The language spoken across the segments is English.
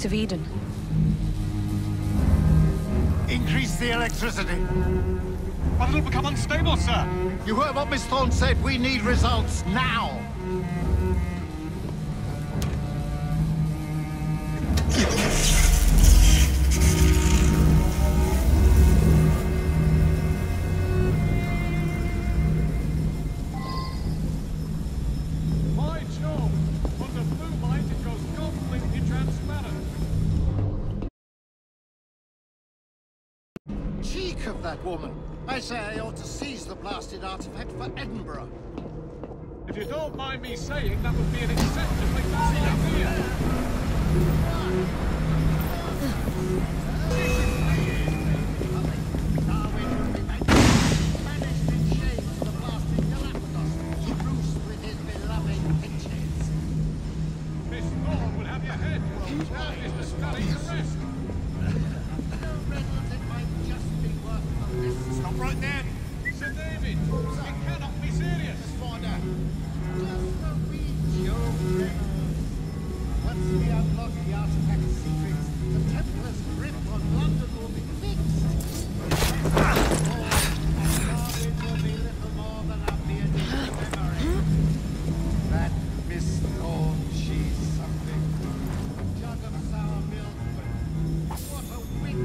piece of Eden. Increase the electricity. But it'll become unstable, sir. You heard what Miss Thorne said. We need results now. My Jove! Under blue light, it goes completely transparent. Cheek of that woman. I say I ought to seize the blasted artifact for Edinburgh. If you don't mind me saying, that would be an exceptionally bad idea. Miss Thorne will have your head. That is the study to rest. Stop right there. Sir David, it cannot be serious. Find out. Just a wee joke. Once we unlock the artifact's secrets, the Templars' grip on London will be fixed. And Darwin will be little more than a mere distant memory. That Miss Thorne, she's something. Jug of sour milk, but what a wit!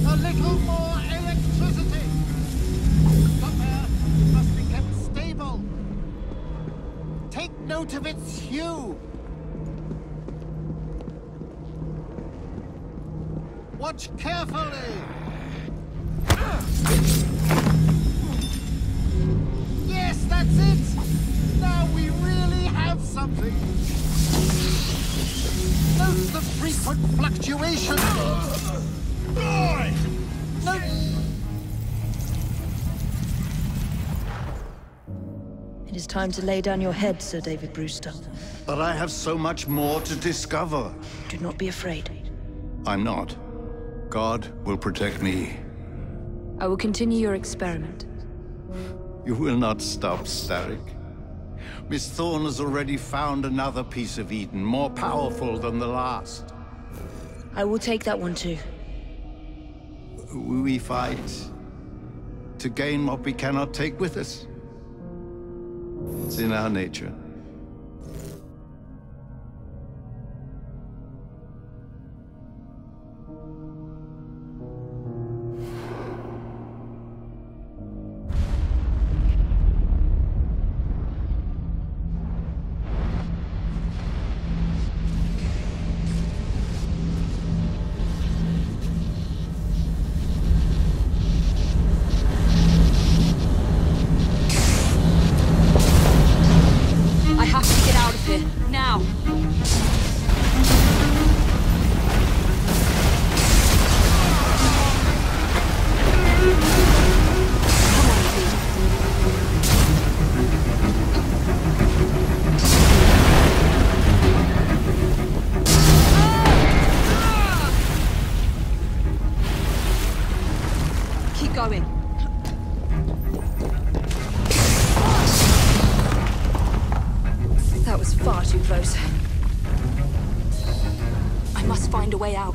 A little more electricity! Somewhere it must be kept stable. Take note of its hue. Watch carefully. Yes, that's it! Now we really have something. Note the frequent fluctuation. No. It is time to lay down your head, Sir David Brewster. But I have so much more to discover. Do not be afraid. I'm not. God will protect me. I will continue your experiment. You will not stop, Starrick. Miss Thorne has already found another piece of Eden, more powerful than the last. I will take that one too. We fight to gain what we cannot take with us. It's in our nature. Now! Keep going. That was far too close. I must find a way out.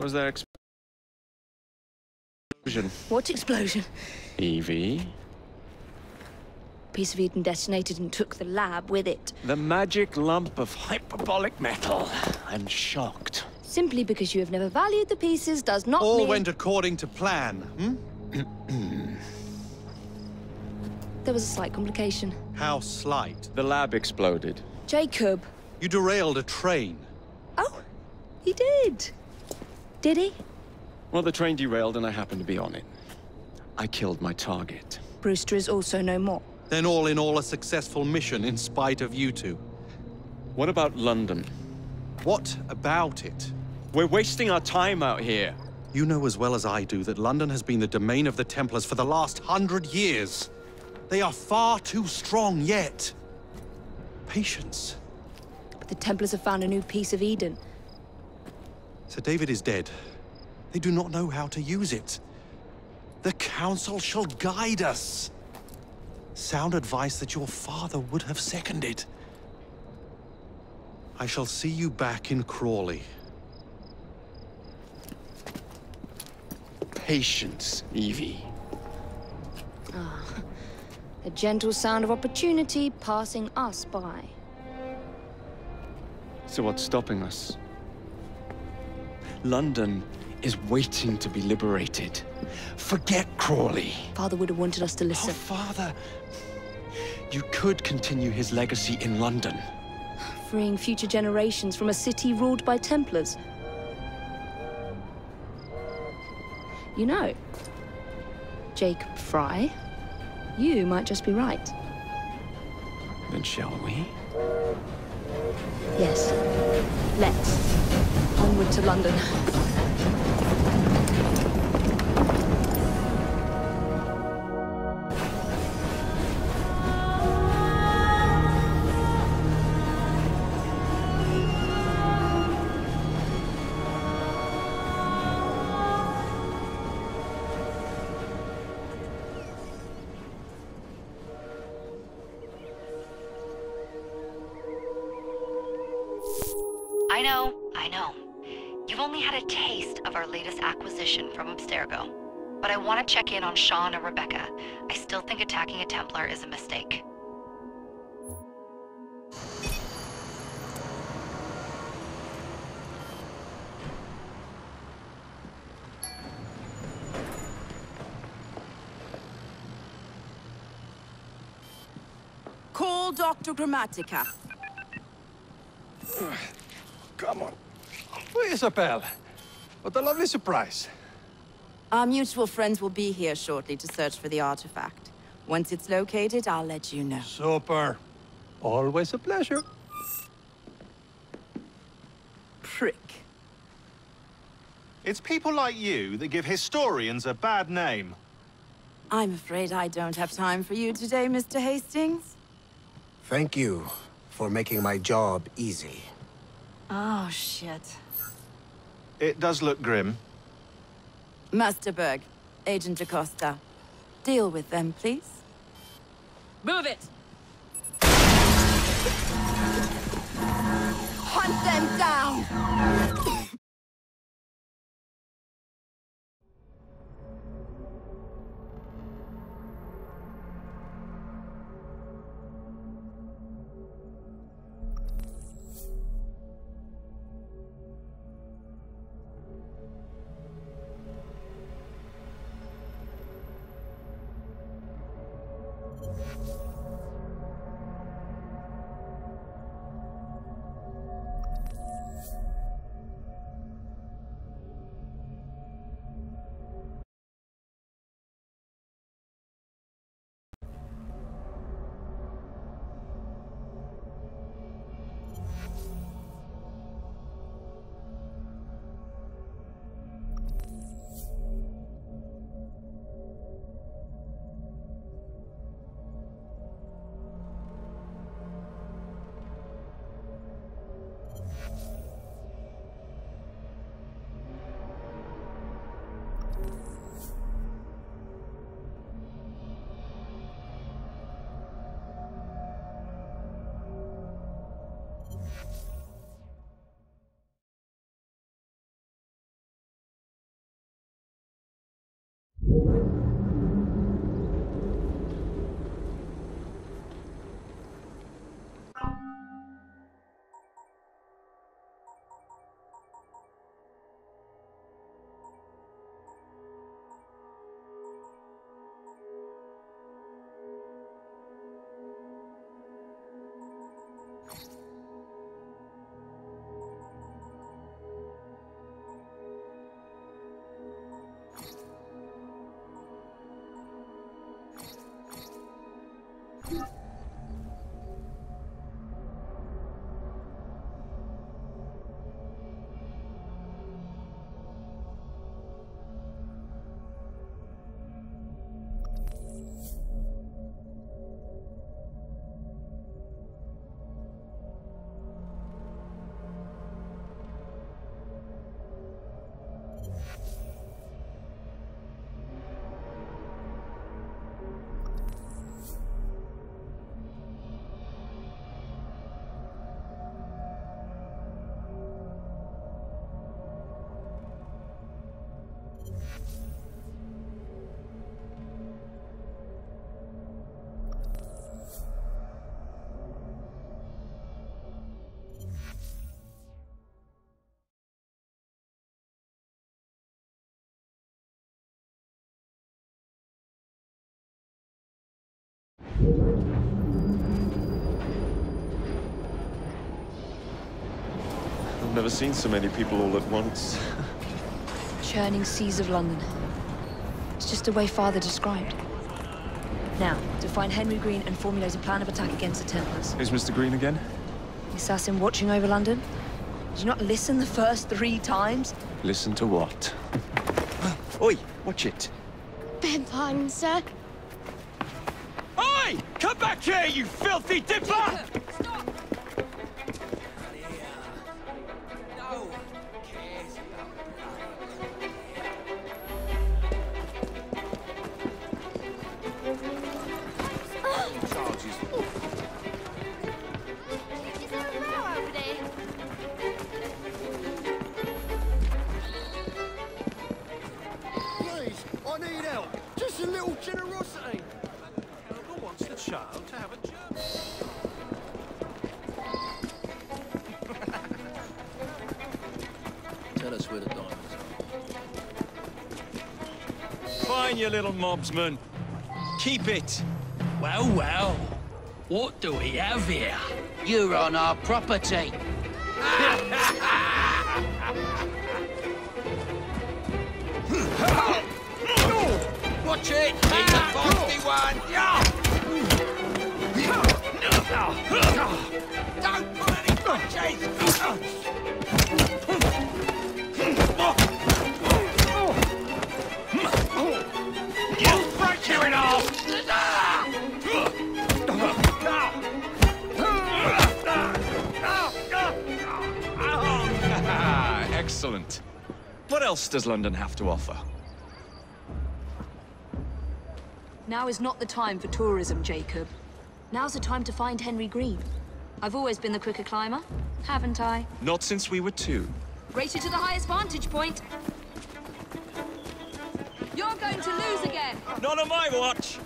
Was there explosion? What explosion? Evie? Piece of Eden detonated and took the lab with it. The magic lump of hyperbolic metal. I'm shocked. Simply because you have never valued the pieces does not mean... All went according to plan, hmm? There was a slight complication. How slight. The lab exploded. Jacob. You derailed a train. Oh, he did. Did he? Well, the train derailed and I happened to be on it. I killed my target. Brewster is also no more. Then all in all a successful mission in spite of you two. What about London? What about it? We're wasting our time out here. You know as well as I do that London has been the domain of the Templars for the last 100 years. They are far too strong yet. Patience. But the Templars have found a new piece of Eden. Sir David is dead. They do not know how to use it. The Council shall guide us. Sound advice that your father would have seconded. I shall see you back in Crawley. Patience, Evie. The gentle sound of opportunity passing us by. So what's stopping us? London is waiting to be liberated. Forget Crawley. Father would have wanted us to Oh, listen. Father. You could continue his legacy in London. Freeing future generations from a city ruled by Templars. You know, Jacob Fry, you might just be right. Then shall we? Yes. Let's. Onward to London. I know. You've only had a taste of our latest acquisition from Abstergo. But I want to check in on Sean and Rebecca. I still think attacking a Templar is a mistake. Call Dr. Grammatica. Come on. Isabel. What a lovely surprise. Our mutual friends will be here shortly to search for the artifact. Once it's located, I'll let you know. Super. Always a pleasure. Prick. It's people like you that give historians a bad name. I'm afraid I don't have time for you today, Mr. Hastings. Thank you for making my job easy. Oh, shit. It does look grim. Master Berg, Agent Acosta. Deal with them, please. Move it! Hunt them down! I've never seen so many people all at once. Churning seas of London. It's just the way Father described. Now, to find Henry Green and formulate a plan of attack against the Templars. Is Mr. Green again? The assassin watching over London? Did you not listen the first 3 times? Listen to what? Oi, watch it. Beg pardon, sir. Oi! Come back here, you filthy dipper! Stop! Generosity! Who wants the child to have a job? Tell us where the diamonds are. Fine, you little mobsman. Keep it. Well, well. What do we have here? You're on our property. Watch it! He's a feisty one! Don't pull any punches! You'll break you in half! Excellent. What else does London have to offer? Now is not the time for tourism, Jacob. Now's the time to find Henry Green. I've always been the quicker climber, haven't I? Not since we were 2. Race you to the highest vantage point. You're going to lose again. Not on my watch!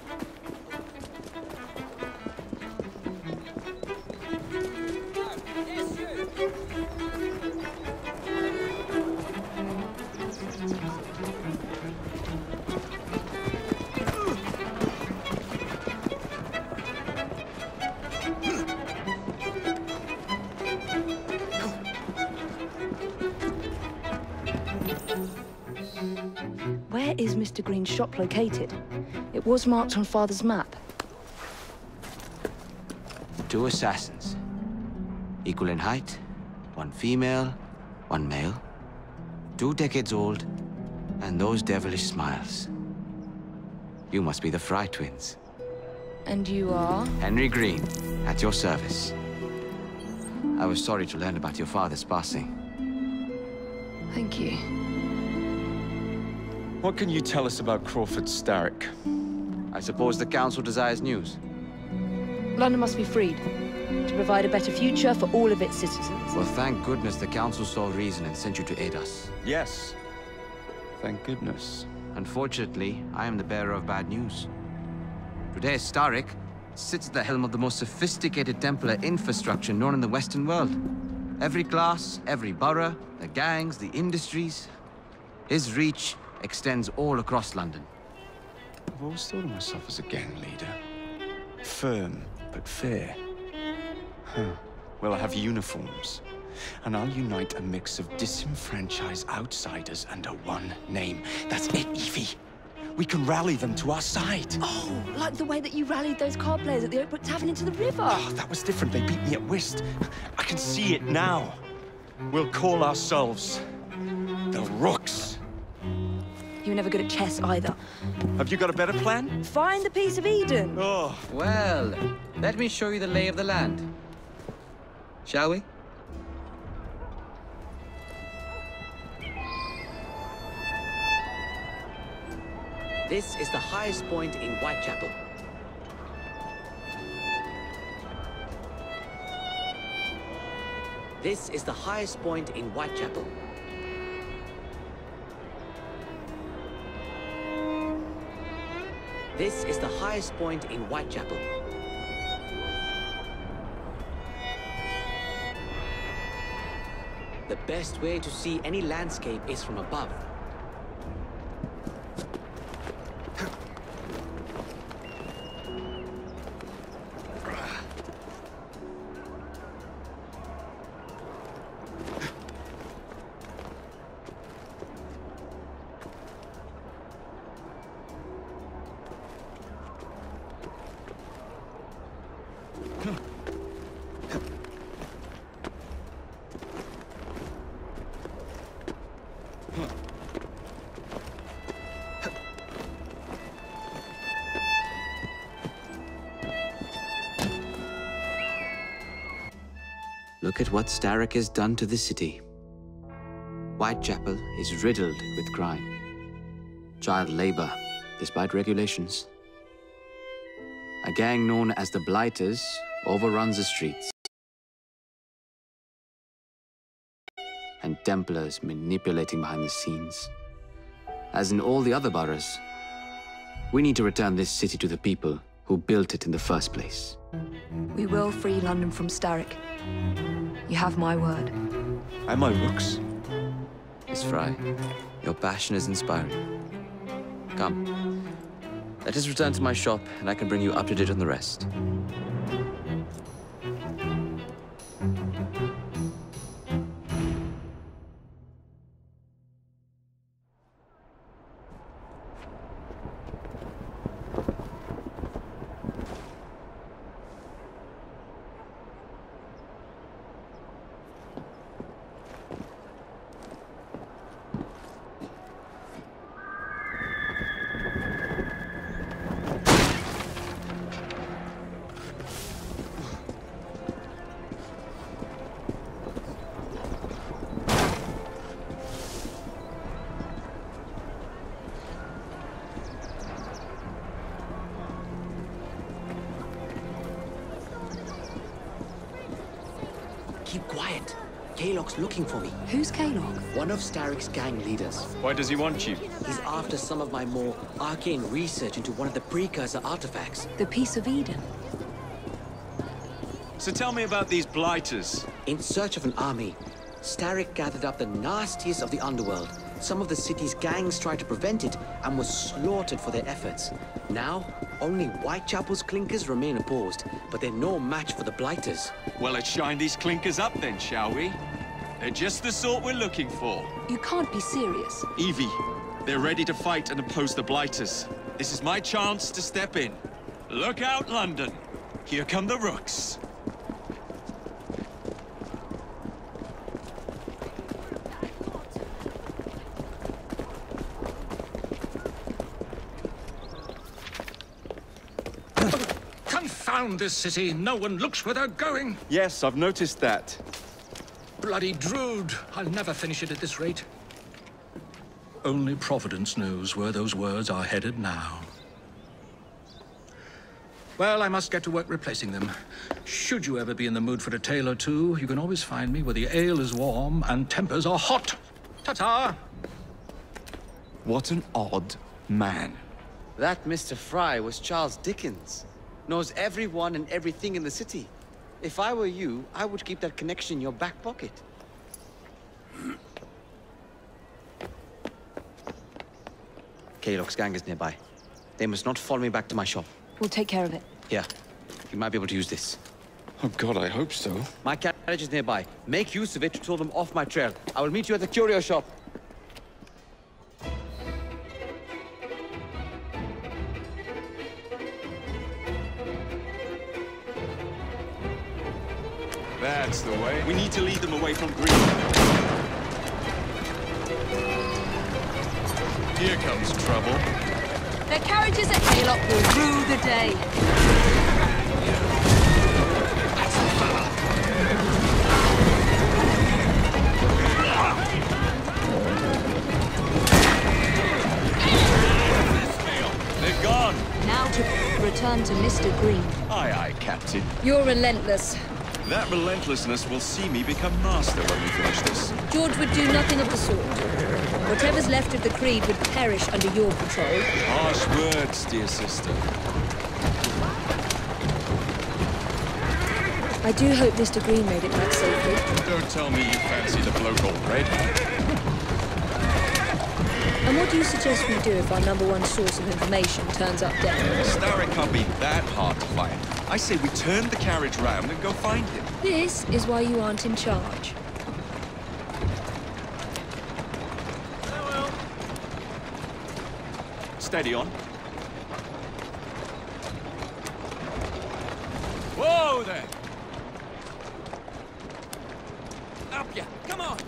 Where is Mr. Green's shop located? It was marked on Father's map. 2 assassins. Equal in height. 1 female, 1 male. 2 decades old. And those devilish smiles. You must be the Fry twins. And you are? Henry Green, at your service. I was sorry to learn about your father's passing. Thank you. What can you tell us about Crawford Starrick? I suppose the Council desires news. London must be freed, to provide a better future for all of its citizens. Well, thank goodness the Council saw reason and sent you to aid us. Yes. Thank goodness. Unfortunately, I am the bearer of bad news. Today, Starrick sits at the helm of the most sophisticated Templar infrastructure known in the Western world. Every class, every borough, the gangs, the industries. His reach extends all across London. I've always thought of myself as a gang leader. Firm, but fair. Huh. Well, I have uniforms. And I'll unite a mix of disenfranchised outsiders under one name. That's it, Evie. We can rally them to our side. Oh, like the way that you rallied those card players at the Oakbrook Tavern into the river. Oh, that was different. They beat me at whist. I can see it now. We'll call ourselves the Rooks. You were never good at chess either. Have you got a better plan? Find the piece of Eden. Oh. Well, let me show you the lay of the land. Shall we? This is the highest point in Whitechapel. This is the highest point in Whitechapel. This is the highest point in Whitechapel. The best way to see any landscape is from above. Look at what Starrick has done to the city. Whitechapel is riddled with crime. Child labor, despite regulations. A gang known as the Blighters overruns the streets. And Templars manipulating behind the scenes. As in all the other boroughs, we need to return this city to the people who built it in the first place. We will free London from Starrick. You have my word. And my Rooks. Miss Fry, your passion is inspiring. Come, let us return to my shop, and I can bring you up to date on the rest. Keep quiet. Kaylock's looking for me. Who's Kaylock? One of Starrick's gang leaders. Why does he want you? He's after some of my more arcane research into one of the precursor artifacts. The piece of Eden. So tell me about these Blighters. In search of an army, Starrick gathered up the nastiest of the underworld. Some of the city's gangs tried to prevent it and were slaughtered for their efforts. Now, only Whitechapel's clinkers remain opposed, but they're no match for the Blighters. Well, let's shine these clinkers up then, shall we? They're just the sort we're looking for. You can't be serious. Evie, they're ready to fight and oppose the Blighters. This is my chance to step in. Look out, London. Here come the Rooks. Confound this city! No one looks where they're going! Yes, I've noticed that. Bloody Drood! I'll never finish it at this rate. Only Providence knows where those words are headed now. Well, I must get to work replacing them. Should you ever be in the mood for a tale or two, you can always find me where the ale is warm and tempers are hot. Ta-ta! What an odd man. That Mr. Fry was Charles Dickens. Knows everyone and everything in the city. If I were you, I would keep that connection in your back pocket. Kaylock's gang is nearby. They must not follow me back to my shop. We'll take care of it. Here, you might be able to use this. Oh God, I hope so. My carriage is nearby. Make use of it to throw them off my trail. I will meet you at the curio shop. That's the way. We need to lead them away from Green. Here comes trouble. Their carriages at Haylock will rue the day. They're gone. Now to return to Mr. Green. Aye, aye, Captain. You're relentless. That relentlessness will see me become master when we finish this. George would do nothing of the sort. Whatever's left of the Creed would perish under your control. Harsh words, dear sister. I do hope Mr. Green made it back safely. Don't tell me you fancy the bloke all red. And what do you suggest we do if our #1 source of information turns up dead? Starrick can't be that hard to find. I say we turn the carriage round and go find him. This is why you aren't in charge. Steady on. Whoa there! Up ya! Come on!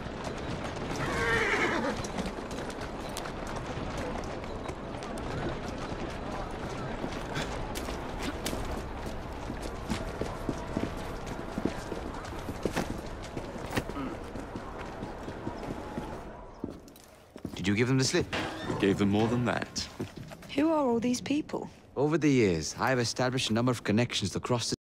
Did you give them the slip? Gave them more than that. Who are all these people? Over the years, I have established a number of connections across the